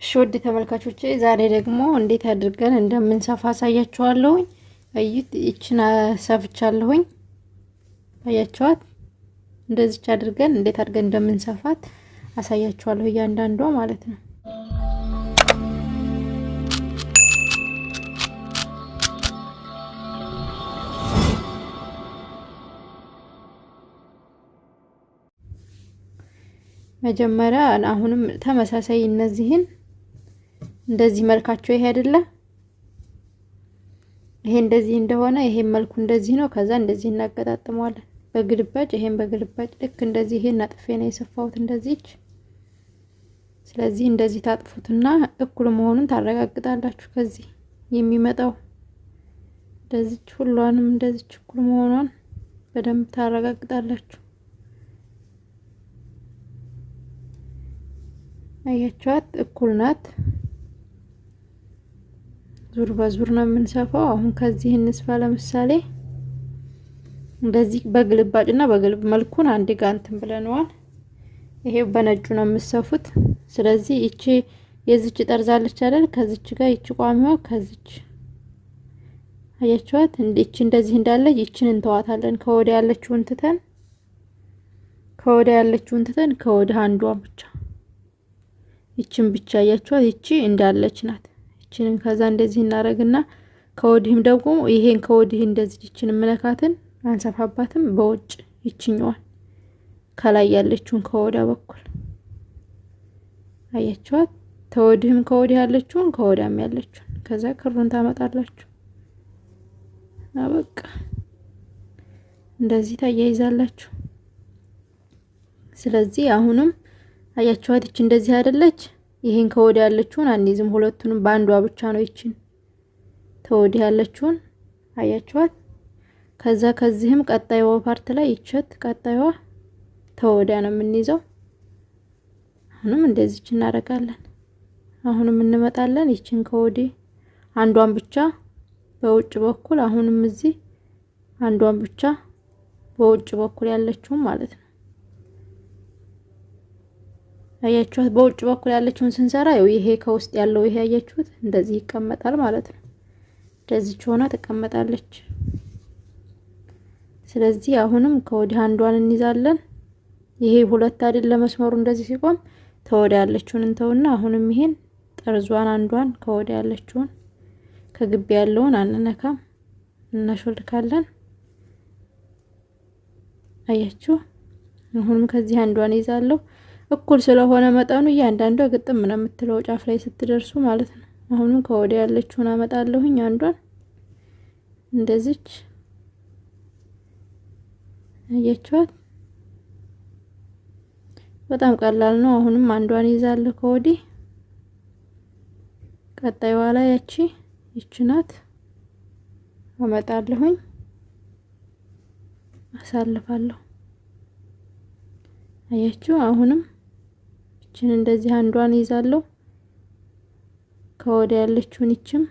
ሾድ ተመልካቾቼ ዛሬ ደግሞ እንዴት አድርገን እንደምንሰፋ አሳያችኋለሁ። እዩት፣ እቺና ሰፍቻለሁኝ። አያችኋት? እንደዚህ አድርገን እንዴት አድርገን እንደምንሰፋት አሳያችኋለሁ እያንዳንዷ ማለት ነው። መጀመሪያ አሁንም ተመሳሳይ እነዚህን እንደዚህ መልካቸው ይሄ አይደለ? ይሄ እንደዚህ እንደሆነ ይሄ መልኩ እንደዚህ ነው። ከዛ እንደዚህ እናገጣጥመዋለን በግልባጭ። ይሄን በግልባጭ ልክ እንደዚህ ይሄን አጥፌ ነው የሰፋሁት እንደዚህች። ስለዚህ እንደዚህ ታጥፉትና እኩል መሆኑን ታረጋግጣላችሁ። ከዚህ የሚመጣው እንደዚህች ሁሏንም እንደዚህች እኩል መሆኗን በደንብ ታረጋግጣላችሁ። አያችኋት? እኩል ናት። ዙር በዙር ነው የምንሰፋው። አሁን ከዚህ እንስፋ። ለምሳሌ እንደዚህ በግልባጭና በግልብ መልኩን አንድ ጋር እንትን ብለናል። ይሄው በነጩ ነው የምሰፉት። ስለዚህ እቺ የዚች ጠርዛለች አይደል? ከዚች ጋር እቺ ቋሚዋ ከዚች አያችኋት? እንደዚህ እንዳለች እቺን እንተዋታለን። ከወደ ያለችውን ትተን ከወደ አንዷን ብቻ እቺን ብቻ አያችኋት? እቺ እንዳለች ናት። እቺን ከዛ እንደዚህ እናረግና ከወዲህም ደግሞ ይሄን ከወዲህ እንደዚህ እቺን መለካትን አንሰፋባትም። በውጭ እቺኛዋን ከላይ ያለችውን ከወዳ በኩል አያችኋት? ተወዲህም ከወዲህ ያለችውን ከወዳም ያለችውን ከዛ ክሩን ታመጣላችሁ። አበቃ። እንደዚህ ታያይዛላችሁ። ስለዚህ አሁንም አያችኋት? እቺ እንደዚህ አይደለች? ይሄን ከወዲህ ያለችውን አንይዝም። ሁለቱንም በአንዷ ብቻ ነው እቺን ተወዲህ ያለችውን አያችኋት? ከዛ ከዚህም ቀጣይዋ ፓርት ላይ ይቸት ቀጣይዋ ተወዲያ ነው የምንይዘው። አሁንም እንደዚህ እናደርጋለን። አሁንም እንመጣለን። ይቺን ከወዲህ አንዷን ብቻ በውጭ በኩል አሁንም እዚህ አንዷን ብቻ በውጭ በኩል ያለችውን ማለት ነው። አያችሁት? በውጭ በኩል ያለችውን ስንሰራ ይሄ ከውስጥ ያለው ይሄ አያችሁት? እንደዚህ ይቀመጣል ማለት ነው። እንደዚህ ሆና ተቀመጣለች። ስለዚህ አሁንም ከወዲህ አንዷን እንይዛለን። ይሄ ሁለት አይደል? ለመስመሩ እንደዚህ ሲቆም ተወዲያ ያለችውን እንተውና አሁንም ይሄን ጠርዟን አንዷን ከወዲያ ያለችውን ከግቢ ያለውን አንነካም፣ እናሾልካለን። አያችሁ? አሁንም ከዚህ አንዷን ይዛለሁ። እኩል ስለሆነ መጠኑ እያንዳንዷ ግጥም ነው የምትለው ጫፍ ላይ ስትደርሱ ማለት ነው። አሁንም ከወዲያ ያለችውን አመጣለሁኝ አንዷን እንደዚች አያችኋት? በጣም ቀላል ነው። አሁንም አንዷን ይዛለሁ ከወዲህ። ቀጣይዋ ላይ ይቺ ናት አመጣለሁኝ፣ አሳልፋለሁ። አያችሁ? አሁንም እቺን እንደዚህ አንዷን ይዛለሁ ከወዲያ ያለችውን ይችም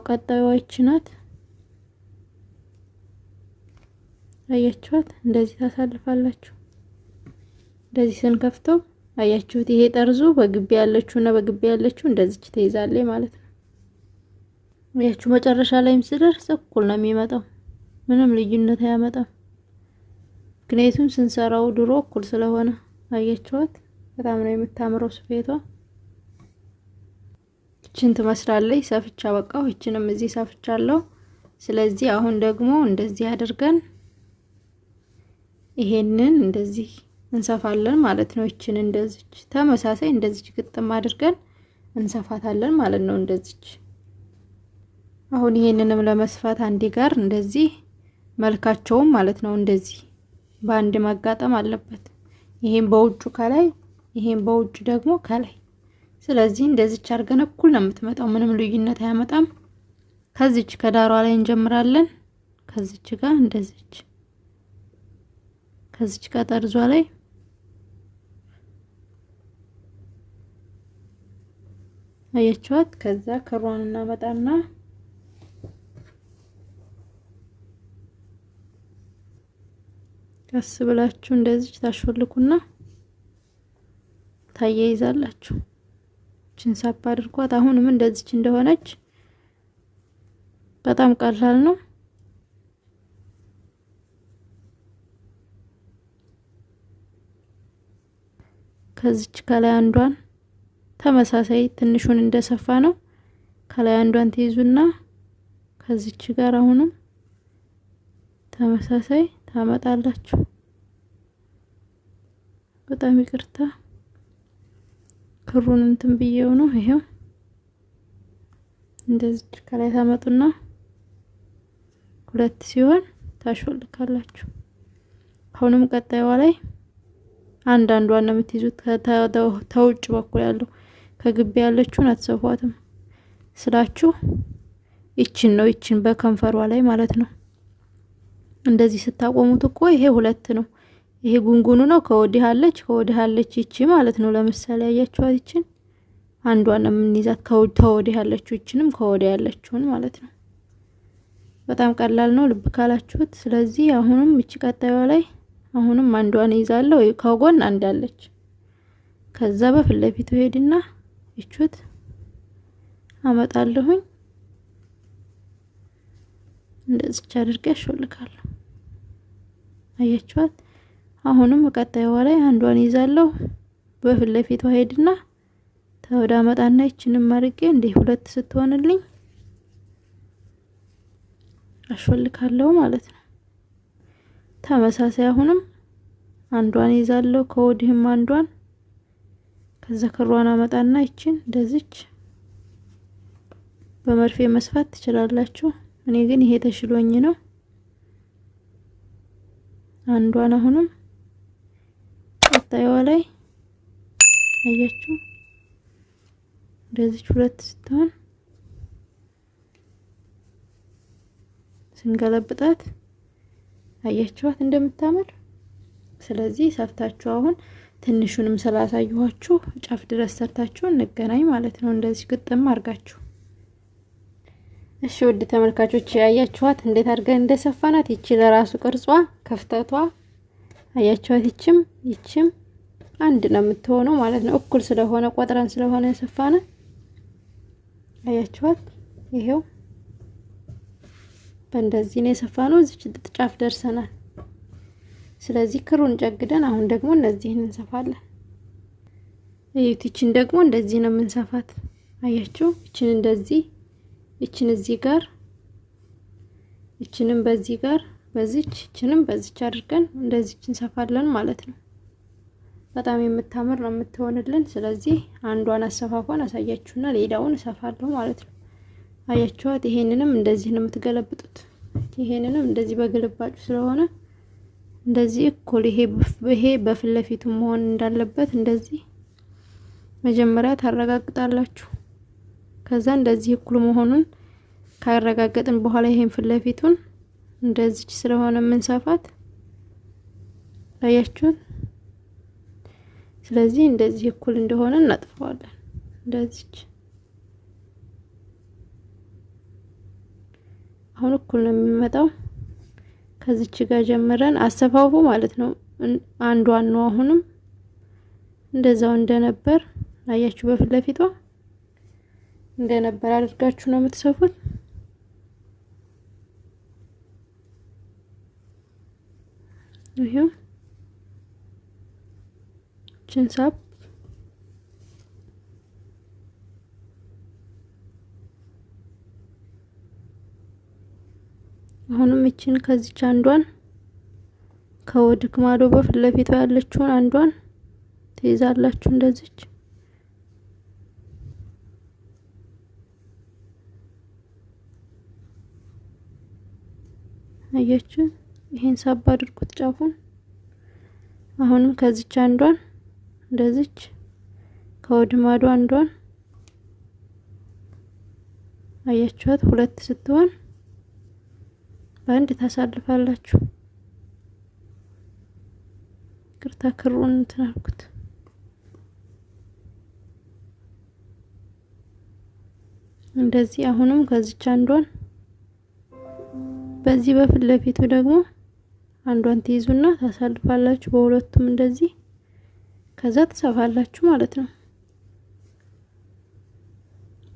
ቀጣይዋ ይቺ ናት። አያችኋት? እንደዚህ ታሳልፋላችሁ። እንደዚህ ስንከፍተው አያችሁት? ይሄ ጠርዙ በግቢ ያለችውና በግቢ ያለችው እንደዚች ተይዛለች ማለት ነው። አያችሁ? መጨረሻ ላይም ስደርስ እኩል ነው የሚመጣው። ምንም ልዩነት አያመጣም። ምክንያቱም ስንሰራው ድሮ እኩል ስለሆነ። አያችኋት? በጣም ነው የምታምረው ስፌቷ። እቺን ትመስላለች። ሰፍቻ በቃው። እቺንም እዚህ ሰፍቻለሁ። ስለዚህ አሁን ደግሞ እንደዚህ አድርገን ይሄንን እንደዚህ እንሰፋለን ማለት ነው። እቺን እንደዚች ተመሳሳይ እንደዚች ግጥም አድርገን እንሰፋታለን ማለት ነው። እንደዚች አሁን ይሄንንም ለመስፋት አንዴ ጋር እንደዚህ መልካቸውም ማለት ነው እንደዚህ በአንድ ማጋጠም አለበት። ይሄን በውጭ ከላይ ይሄን በውጭ ደግሞ ከላይ። ስለዚህ እንደዚች አድርገን እኩል ነው የምትመጣው። ምንም ልዩነት አያመጣም። ከዚች ከዳሯ ላይ እንጀምራለን። ከዚች ጋር እንደዚች ከዚች ጋር ጠርዟ ላይ አያችኋት? ከዛ ክሯን እናመጣና ቀስ ብላችሁ እንደዚህ ታሾልኩና ታያይዛላችሁ። እቺን ሳብ አድርጓት። አሁንም እንደዚች እንደሆነች በጣም ቀላል ነው። ከዚች ከላይ አንዷን ተመሳሳይ ትንሹን እንደሰፋ ነው ከላይ አንዷን ትይዙና ከዚች ጋር አሁንም ተመሳሳይ ታመጣላችሁ። በጣም ይቅርታ ክሩን እንትን ብየው ነው። ይሄው እንደዚህ ከላይ ታመጡና ሁለት ሲሆን ታሾልካላችሁ። አሁንም ቀጣይዋ ላይ አንዷን ነው የምትይዙት። ተውጭ በኩል ያለው ከግቢ ያለችውን አትሰፏትም ስላችሁ ይችን ነው ይችን በከንፈሯ ላይ ማለት ነው። እንደዚህ ስታቆሙት እኮ ይሄ ሁለት ነው። ይሄ ጉንጉኑ ነው ከወዲህ አለች ይቺ ማለት ነው። ለምሳሌ አያችኋት ይችን አንዷን ነው የምንይዛት ከወዲህ ያለችው ይችንም ከወዲህ ያለችውን ማለት ነው። በጣም ቀላል ነው ልብ ካላችሁት። ስለዚህ አሁንም እቺ ቀጣይዋ ላይ አሁንም አንዷን ይዛለሁ ከጎን አንዳለች። ከዛ በፊት ለፊቱ ሄድና እቹት አመጣለሁኝ እንደዚህ አድርጌ አሾልካለሁ። አያችኋት? አሁንም ቀጣይዋ ላይ አንዷን ይዛለሁ በፊት ለፊቱ ሄድና ተወዳ አመጣና ይችንም አድርጌ እንዴ ሁለት ስትሆንልኝ አሾልካለሁ ማለት ነው። ተመሳሳይ አሁንም አንዷን ይዛለሁ ከወዲህም አንዷን ከዛ ክሯን አመጣና ይችን እንደዚች በመርፌ መስፋት ትችላላችሁ። እኔ ግን ይሄ ተሽሎኝ ነው። አንዷን አሁንም ቀጣይዋ ላይ አያችሁ እንደዚህ ሁለት ስትሆን ስንገለብጣት አያችኋት እንደምታምር። ስለዚህ ሰፍታችሁ አሁን ትንሹንም ስላሳየኋችሁ ጫፍ ድረስ ሰርታችሁ እንገናኝ ማለት ነው። እንደዚህ ግጥም አርጋችሁ እሺ ውድ ተመልካቾች ያያችኋት እንዴት አድርገን እንደሰፋናት። ይቺ ለራሱ ቅርጿ ከፍተቷ አያችኋት። ይችም አንድ ነው የምትሆነው ማለት ነው። እኩል ስለሆነ ቆጥረን ስለሆነ የሰፋነ አያችኋት። ይሄው በእንደዚህ ነው የሰፋነው። እዚች ጫፍ ደርሰናል። ስለዚህ ክሩን ጨግደን አሁን ደግሞ እነዚህን እንሰፋለን። ይቺን ደግሞ እንደዚህ ነው የምንሰፋት። አያችሁ ይቺን እንደዚህ ይቺን እዚህ ጋር ይቺንም በዚህ ጋር በዚች ይቺንም በዚች አድርገን እንደዚህ እንሰፋለን ማለት ነው። በጣም የምታምር ነው የምትሆንልን። ስለዚህ አንዷን አሰፋፏን አሳያችሁና ሌላውን እሰፋለሁ ማለት ነው። አያችኋት። ይሄንንም እንደዚህ ነው የምትገለብጡት። ይሄንንም እንደዚህ በግልባጩ ስለሆነ እንደዚህ እኩል ይሄ በፊት ለፊቱ መሆን እንዳለበት እንደዚህ መጀመሪያ ታረጋግጣላችሁ። ከዛ እንደዚህ እኩል መሆኑን ካረጋገጥን በኋላ ይሄን ፊት ለፊቱን እንደዚህ ስለሆነ የምንሰፋት አያችሁት። ስለዚህ እንደዚህ እኩል እንደሆነ እናጥፈዋለን። እንደዚህ አሁን እኩል ነው የሚመጣው። ከዚች ጋር ጀምረን አሰፋፉ ማለት ነው። አንዷን ነው አሁንም እንደዛው እንደነበር አያችሁ። በፊት ለፊቷ እንደነበር አድርጋችሁ ነው የምትሰፉት። ይሄው ችንሳብ አሁንም እቺን ከዚች አንዷን ከወድክ ማዶ በፊት ለፊቷ ያለችውን አንዷን ትይዛላችሁ እንደዚች። አያችሁ ይሄን ሳብ አድርጉት ጫፉን። አሁንም ከዚች አንዷን እንደዚች ከወድ ማዶ አንዷን አያችኋት። ሁለት ስትሆን በአንድ ታሳልፋላችሁ። ቅርታ ክሩን ተናልኩት። እንደዚህ አሁንም ከዚች አንዷን በዚህ በፊት ለፊቱ ደግሞ አንዷን ትይዙና ታሳልፋላችሁ። በሁለቱም እንደዚህ ከዛ ትሰፋላችሁ ማለት ነው።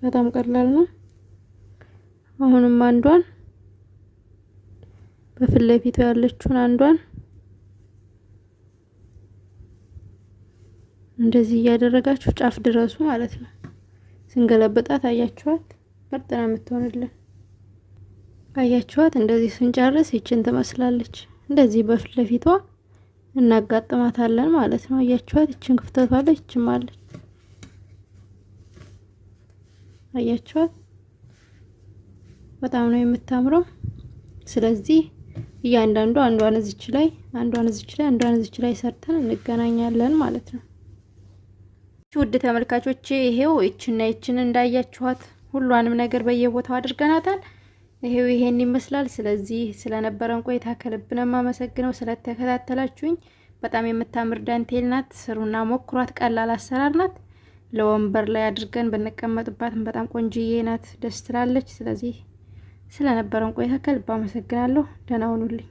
በጣም ቀላል ነው። አሁንም አንዷን በፊት ለፊቱ ያለችውን አንዷን እንደዚህ እያደረጋችሁ ጫፍ ድረሱ ማለት ነው። ስንገለበጣት አያችኋት ምርጥ ነው የምትሆንልን። አያችኋት እንደዚህ ስንጨርስ ይችን ትመስላለች። እንደዚህ በፊት ለፊቷ እናጋጥማታለን ማለት ነው። አያችኋት ይችን ክፍተቷ አለች፣ ይችም አለች። አያችኋት በጣም ነው የምታምረው። ስለዚህ እያንዳንዱ አንዷን እዚች ላይ አንዷን እዚች ላይ አንዷን እዚች ላይ ሰርተን እንገናኛለን ማለት ነው። ውድ ተመልካቾቼ ይሄው እቺና እቺን እንዳያችኋት ሁሉንም ነገር በየቦታው አድርገናታል። ይሄው ይሄን ይመስላል። ስለዚህ ስለነበረን ቆይታ ከልብ ነው የማመሰግነው ስለተከታተላችሁኝ። በጣም የምታምር ዳንቴል ናት። ስሩና ሞክሯት። ቀላል አሰራር ናት። ለወንበር ላይ አድርገን ብንቀመጥባትም በጣም ቆንጆዬ ናት፣ ደስ ትላለች። ስለዚህ ስለነበረን ቆይታ ከልብ አመሰግናለሁ። ደህና ሁኑልኝ።